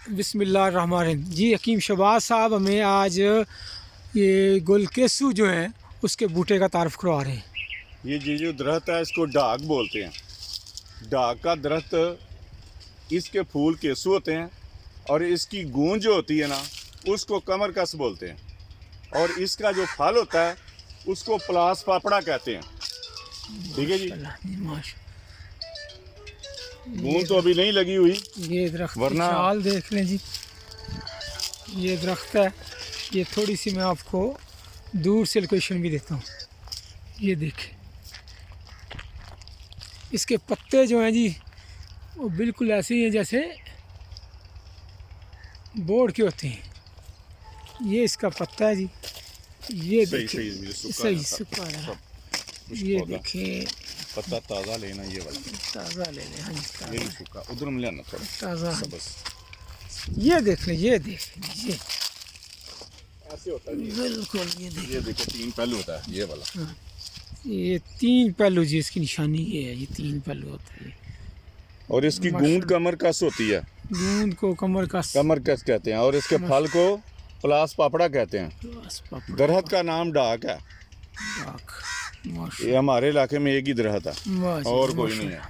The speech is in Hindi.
बिस्मिल्लाहिर्रहमानिर्रहीम। जी हकीम शहबाज साहब हमें आज ये गुलकेसू जो है उसके बूटे का तारफ़ करवा रहे हैं। ये जो दरख्त है इसको डाक बोलते हैं। डाक का दरख्त, इसके फूल केसू होते हैं और इसकी गूंज जो होती है ना उसको कमर कस बोलते हैं, और इसका जो फल होता है उसको प्लास पापड़ा कहते हैं। ठीक है जी। गूंज तो अभी नहीं लगी हुई, ये दरख्त वरना चाल देख लें जी। ये दरख्त है, ये थोड़ी सी मैं आपको दूर से लोकेशन भी देता हूँ। ये देखें, इसके पत्ते जो हैं जी वो बिल्कुल ऐसे ही हैं जैसे बोर्ड के होते हैं। ये इसका पत्ता है जी। ये देखें, सही सूखा रहा। ये देखें, पत्ता ताज़ा लेना, ये वाला ताज़ा ले लें। हाँ जी, ये नहीं सूखा, उधर में लेना थोड़ा ताज़ा। बस। ये देख लें, ये देख लें, ये ऐसे होता है जी। बिल्कुल ये देख। ये देखो 3 पहलू होता है ये वाला। हाँ, ये 3 पहलू जी, इसकी निशानी ये है, ये 3 पहलू होता है। और इसकी गूंद कमर कस होती है। गूंद को कमर कस कहते हैं, और इसके फल को प्लास पापड़ा कहते हैं। दरख्त का नाम डाक है। ये हमारे इलाके में एक ही दरख्त है और कोई नहीं है।